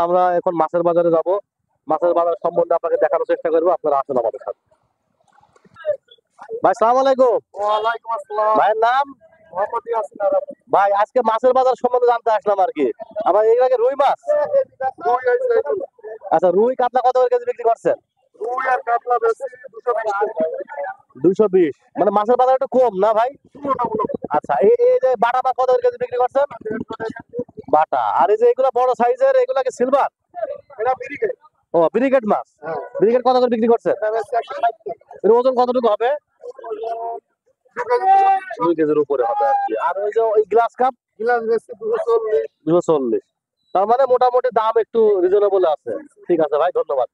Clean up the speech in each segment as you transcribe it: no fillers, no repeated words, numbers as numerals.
আমরা এখন মাছের বাজারে যাব। মাছের বাজার সম্বন্ধে আপনাকে দেখানোর চেষ্টা করবো, আপনারা আসুন আমাদের সাথে। ভাই সালাম আলাইকুম। ওয়ালাইকুম আসসালাম। ভাইয়ের নাম? মোহাম্মদ ইয়াসিন আরব। ভাই আজকে মাছের বাজার সম্বন্ধে জানতে আসলাম আর কি। আবার এর আগে রুই মাছ। রুই আছে এগুলো। আচ্ছা, রুই কাতলা কত করে কেজি বিক্রি করছেন? রুই আর কাতলা বেশি 220 টাকা। 220, মানে মাছের বাজার একটু কম না ভাই? তুলনামূলক। আচ্ছা, এই এই যে বাটা মাছ কত করে কেজি বিক্রি করছেন? বাটা। আর এই যে এগুলা বড় সাইজের, এগুলা কি সিলভার? এটা বিরিকে। ও, ব্রিগেড মাছ। হ্যাঁ। ব্রিগেড কত করে বিক্রি করছেন? এটা বেশি 160 টাকা। এর ওজন কতটুকু হবে? 2 কেজির উপরে হবে আর কি। আর ওই যে ওই গ্লাস কাপ? গিলাস বেশি 240। 240। তার মানে মোটামুটি দাম একটু রিজনেবল আছে। ঠিক আছে ভাই, ধন্যবাদ।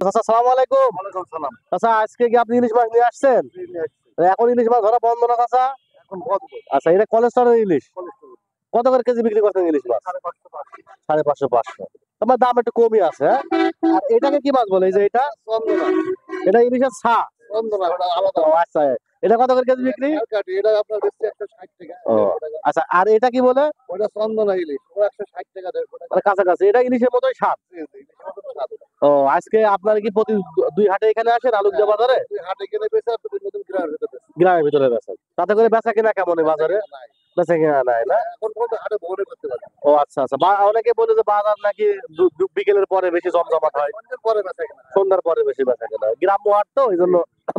আচ্ছা, আসসালামু আলাইকুম। ওয়ালাইকুম সালাম। আচ্ছা, আজকে কি আপনি ইলিশ মাছ নিয়ে আসছেন? এখন ইলিশ মাছ ধরা বন্ধ না চাচা? এখন বন্ধ। আচ্ছা, এটা কোলেস্টরের ইলিশ। কোলেস্ট্রল। কত করে কেজি বিক্রি করছেন ইলিশ মাছ? 550 550 তোমার দাম একটু কমই আছে। হ্যাঁ, আর এটাকে কি মাছ বলে? এই যে এটা চন্দনা। এটা ইলিশের ছা। চন্দনা ওটা আলাদা। ও আচ্ছা, এটা কত করে কেজি বিক্রি? কাটি এটা আপনার বেশি 160 টাকা। ও আচ্ছা, আর এটা কি বলে? ওটা চন্দনা ইলিশ। ও 160 টাকা 150 টাকা। মানে কাছাকাছি, এটা ইলিশের মতোই স্বাদ। ইলিশের মতো স্বাদ। ও, আজকে আপনার কি প্রতি দুই হাটে এখানে আসেন আলুকদিয়া বাজারে? তুই হাটে কিনে বেচে আর তুই নতুন গ্রামের ভিতরে বেচে। গ্রামের ভিতরে বেচেন, তাতে করে বেচা কিনা কেমন এই বাজারে? নাই। বেচা কিনা নাই না? এখন পর্যন্ত হাটে বহরে করতে পারে। ও আচ্ছা আচ্ছা, অনেকে বলে যে বাজার নাকি বিকেলের পরে বেশি জমজমাট হয়, সন্ধ্যের পরে বেচা কিনা। সন্ধ্যার পরে বেশি বেচা কেনা হয়। গ্রাম্য হাট তো, এই জন্য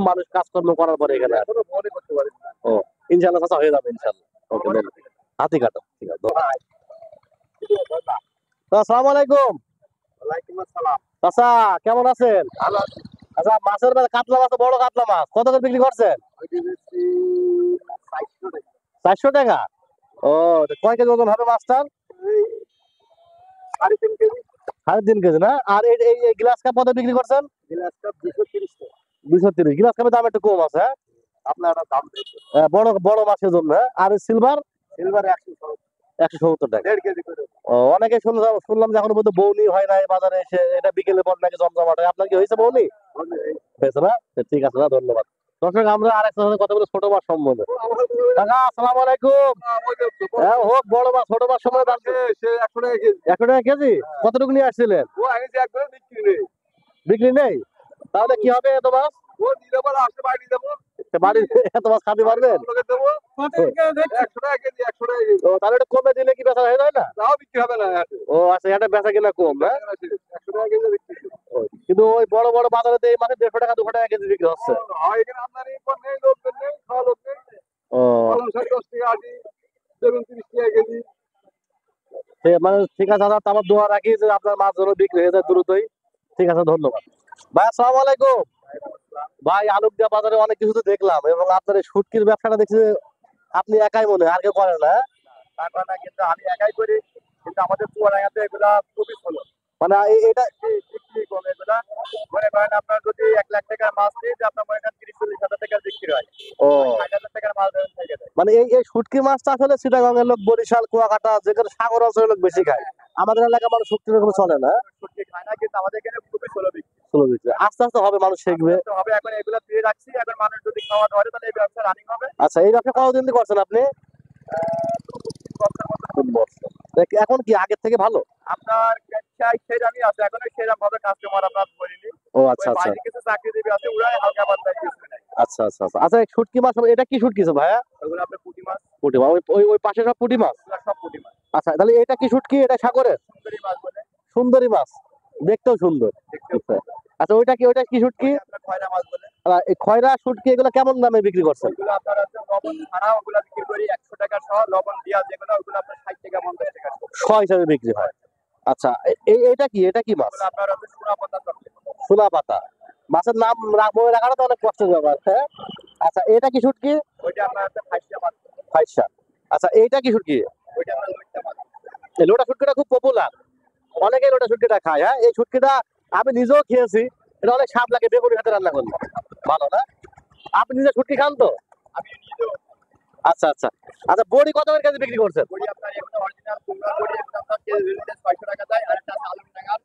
মানুষ কাজকর্ম করার পরে এখানে আসে। এখনো বহরে করতে পারে। ও, ইনশাল্লাহ চাচা হয়ে যাবে ইনশাল্লাহ। ওকে, হাতি কাটো। ঠিক আছে, তো আসসালামু আলাইকুম। ওয়ালাইকুম আসসালাম। চাচা কেমন আছেন? ভালো আছি। আচ্ছা, মাছের বাজার কাতলা মাছ, বড় কাতলা মাছ কত করে বিক্রি করছেন? ওইটি বেশি 400 টাকা। 400 টাকা। ও, কয় কেজি ওজন হবে মাছটার? 3.5 কেজি। 3.5 কেজি না? আর এই এই গ্লাস কাপ কত বিক্রি করছেন? গ্লাস কাপ 230 টাকা। 230। গ্লাস কাপের দাম একটু কম আছে। হ্যাঁ? আপনার একটা দাম বেশি। বড় বড় মাছের জন্য। হ্যাঁ? আর সিলভার সিলভার 170 170 টাকা। 1.5 কেজি করে। ও, অনেকে শুনলাম যে এখনো পর্যন্ত বৌনি হয় না এই বাজারে এসে, এটা বিকেলে পর নাকি জমজমাট হয়। আপনার কি হয়েছে বৌনি? হয়েছে না? ঠিক আছে না, ধন্যবাদ। দর্শক, আমরা আরেকটা সাথে কথা বলে ছোট মাছ সম্বন্ধে। কাকা আসসালামু আলাইকুম। হ্যাঁ, হোক বড় মাছ ছোট মাছ সময় দাম সে 100 টাকা কেজি। 100 টাকা কেজি। কতটুকু নিয়ে আসছিলেন? ও আগে যে একবার বিক্রি নেই। বিক্রি নেই? তাহলে কি হবে এত মাছ? ও দিলে পরে আসলে বাড়ি দেবো। বাড়ি এত মাছ খাতে পারবেন? লোকে দেবো। 100 টাকা কেজি 100 টাকা কেজি। ও, তাহলে একটু কমে দিলে কি বেচা হয়ে যায় না? তাও বিক্রি হবে না হাটে। ও আচ্ছা, এটা বেচা কিনা কম না? 100 টাকা কেজি বিক্রি। কিন্তু ওই বড় বড় বাজারে তো এই মাসে 150 টাকা 200 টাকা কেজি বিক্রি হচ্ছে। হয় এখানে আপনার এই পর নেই, লোকজন নেই, খাওয়া লোক নেই। ও, কলম শাক 10 টাকা আটি, বেগুন 30 টাকা কেজি। মানে ঠিক আছে দাদা, আমার দোয়া রাখি যে আপনার মাছ যেন বিক্রি হয়ে যায় দ্রুতই। ঠিক আছে, ধন্যবাদ ভাই। আসসালামু আলাইকুম। ভাই, আলুকদিয়া বাজারে অনেক কিছু তো দেখলাম, এবং আপনার এই শুটকির ব্যবসাটা দেখছি আপনি একাই মনে হয়, আর কেউ করে না? তারপর না, কিন্তু আমি একাই করি, কিন্তু আমাদের চুয়াডাঙ্গাতে এগুলা খুবই ভালো। মানে এটা বিক্রি কম এগুলা। মনে করেন আপনার যদি 1 লাখ টাকার মাছ নিয়ে যে আপনার মনে করেন 30-40 হাজার টাকার বিক্রি হয়। ও, 60,000 টাকার মাছ ধরেন থেকে যায়। মানে এই এই শুটকি মাছটা আসলে চিটাগাংয়ের লোক, বরিশাল, কুয়াকাটা, যেখানে সাগর অঞ্চলের লোক বেশি খায়। আমাদের এলাকায় মানুষ শুটকি রকম চলে না। শুটকি খায় না, কিন্তু আমাদের এখানে খুবই ভালো বিক্রি। চলে দিচ্ছে, আস্তে আস্তে হবে, মানুষ শিখবে। তো হবে, এখন এগুলা দিয়ে রাখছি, এখন মানুষ যদি খাওয়া ধরে তাহলে এই ব্যবসা রানিং হবে। আচ্ছা, এই ব্যবসা কতদিন দিয়ে করছেন আপনি? 3 বছর। এখন কি আগের থেকে ভালো? আপনার সেরামই আছে, এখন সেরাম ভাবে কাস্টমার আপনার ধরিনি। ও আচ্ছা আচ্ছা বাইরে কিছু চাকরিজীবী আছে, ওরাই হালকা পাতলা কিছু নাই। আচ্ছা আচ্ছা আচ্ছা আচ্ছা, এই শুটকি মাছ, এটা কি শুটকি ভাইয়া? ওগুলো আপনার পুঁটি মাছ। পুঁটি মাছ, ওই ওই ওই পাশে সব পুঁটি মাছ। ওগুলো সব পুঁটি মাছ। আচ্ছা, তাহলে এটা কি শুটকি? এটা সাগরের সুন্দরী মাছ বলে। সুন্দরী মাছ, দেখতেও সুন্দর। দেখতেও আচ্ছা আচ্ছা, ওইটা কি শুটকি? আপনার খয়রা মাছ বলে। এই খয়রা শুটকি এগুলো কেমন দামে বিক্রি করছেন? ওইগুলো আপনার হচ্ছে লবণ ছাড়া, ওগুলো বিক্রি করি 100 টাকা সহ, লবণ দিয়া যেগুলো ওগুলো আপনার 60 টাকা 50 টাকা সহ। শ হিসাবে বিক্রি হয়। আচ্ছা, এটা কি মাছ? ওগুলো আপনার হচ্ছে সোনা পাতা চকলেট। সোনা পাতা। মাছের নাম মনে রাখাটা তো অনেক কষ্টের ব্যাপার। হ্যাঁ, আচ্ছা, এটা কি শুটকি? ওইটা আপনার হচ্ছে ফাইসা মাছ। ফাইসা। আচ্ছা, এইটা কি শুটকি? ওইটা আপনার লইট্টা মাছ। এই লোটা শুটকিটা খুব পপুলার, অনেকেই লোটা শুটকিটা খায়। হ্যাঁ, এই শুটকিটা আমি নিজেও খেয়েছি, এটা অনেক স্বাদ লাগে বেগুনি হাতে রান্না করলে, ভালো না? আপনি নিজে শুটকি খান তো? আমি নিজেও। আচ্ছা আচ্ছা আচ্ছা, বড়ি কত করে কেজি বিক্রি করছেন? বড়ি আপনার এগুলো অরিজিনাল কুমড়া বড়ি, এগুলো আপনার কেজি 600 টাকা যায়। আর একটা আছে আলম ডাঙ্গার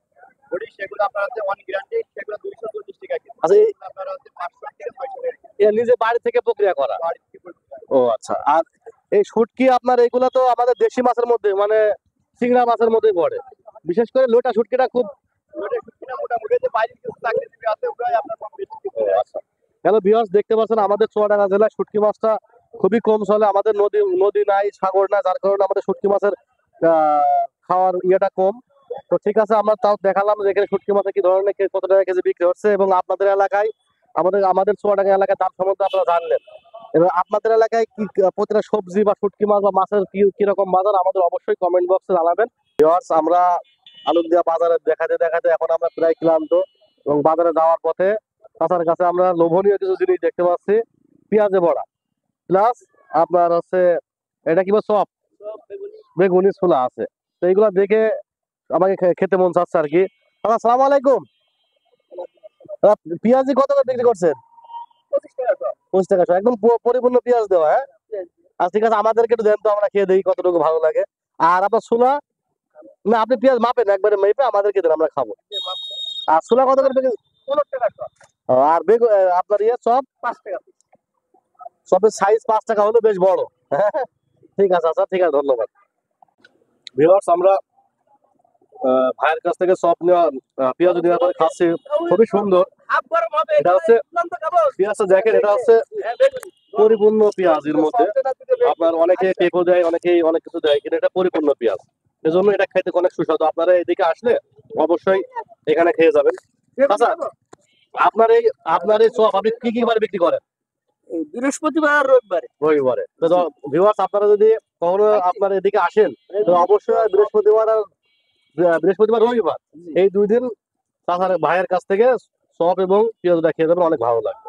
বড়ি, সেগুলো আপনার হচ্ছে অন গ্যারান্টি, সেগুলো 240 টাকা কেজি। আচ্ছা, আপনার হচ্ছে 500 থেকে 600 টাকা কেজি। এ নিজে বাড়ি থেকে প্রক্রিয়া করা? বাড়ি থেকে পড়তে হয়। ও আচ্ছা। আর এই শুটকি আপনার এইগুলা তো আমাদের দেশি মাছের মধ্যে, মানে চিংড়া মাছের মধ্যেই পড়ে। বিশেষ করে লোটা শুটকিটা খুব ওটা শুটকিটা মোটামুটি যে বাইরে কিছু চাকরি দিবে আছে ওগুলাই আপনার কম বেশি কিছু দেয়। আচ্ছা। হ্যালো ভিউয়ার্স, দেখতে পাচ্ছেন আমাদের চুয়াডাঙ্গা জেলায় শুটকি মাছটা খুবই কম চলে। আমাদের নদী নদী নাই, সাগর নাই, যার কারণে আমাদের শুটকি মাছের খাওয়ার ইয়েটা কম। তো ঠিক আছে, আমরা তাও দেখালাম যে এখানে শুটকি মাছে কি ধরনের কত টাকা কেজি বিক্রি হচ্ছে, এবং আপনাদের এলাকায় আমাদের চুয়াডাঙ্গা এলাকার দাম সম্বন্ধে আপনারা জানলেন। এবার আপনাদের এলাকায় কি প্রতিটা সবজি বা শুটকি মাছ বা মাছের কিরকম বাজার আমাদের অবশ্যই কমেন্ট বক্সে জানাবেন। ভিউয়ার্স, আমরা আলুদিয়া বাজারে দেখাতে দেখাতে এখন আমরা প্রায় ক্লান্ত, এবং বাজারে যাওয়ার পথে চাচার কাছে আমরা লোভনীয় কিছু জিনিস দেখতে পাচ্ছি। পেঁয়াজে বড়া প্লাস আপনার হচ্ছে এটা কি বল চপ, বেগুনি ছোলা আছে। তো এইগুলা দেখে আমাকে খেতে মন চাচ্ছে আর কি। দাদা আসসালামু আলাইকুম। দাদা, পেঁয়াজি কত করে বিক্রি করছেন? 25 টাকা তো। 25 টাকা শো, একদম পরিপূর্ণ পেঁয়াজ দেওয়া, হ্যাঁ? আচ্ছা ঠিক আছে, আমাদেরকে একটু দেন তো, আমরা খেয়ে দেখি কতটুকু ভালো লাগে। আর আপনার ছোলা, না আপনি পেঁয়াজ মাপেন, একবারে মেপে আমাদেরকে দেন, আমরা খাবো। আর ছোলা কত করে বিক্রি? 15 টাকা তো। আর আপনার ইয়ে চপ? 5 টাকা। চপের সাইজ 5 টাকা হলো বেশ বড়। ঠিক আছে, আচ্ছা ঠিক আছে, ধন্যবাদ। ভিউয়ার্স, আমরা ভাইয়ের কাছ থেকে চপ নেওয়া পেঁয়াজ নেওয়ার পরে খাচ্ছি, খুবই সুন্দর। হাফ গরম হবে। এটা হচ্ছে তুরন্ত খাবো। পেঁয়াজটা দেখেন, এটা হচ্ছে হ্যাঁ, বেগুনি। পরিপূর্ণ পেঁয়াজ। এর মধ্যে আপনার অনেকে পেঁপো দেয়, অনেকেই অনেক কিছু দেয়, কিন্তু এটা পরিপূর্ণ পেঁয়াজ, এজন্য এটা খেতে অনেক সুস্বাদু। আপনারা এদিকে আসলে অবশ্যই এখানে খেয়ে যাবেন। আচ্ছা, আপনার এই চপ আপনি কি কি বারে বিক্রি করেন? এই বৃহস্পতিবার আর রবিবারে। রবিবারে। তো ভিউয়ার্স, আপনারা যদি কখনো আপনার এদিকে আসেন, তো অবশ্যই বৃহস্পতিবার রবিবার এই 2 দিন চাচার ভাইয়ের কাছ থেকে চপ এবং পেঁয়াজটা খেয়ে যাবেন, অনেক ভালো লাগবে।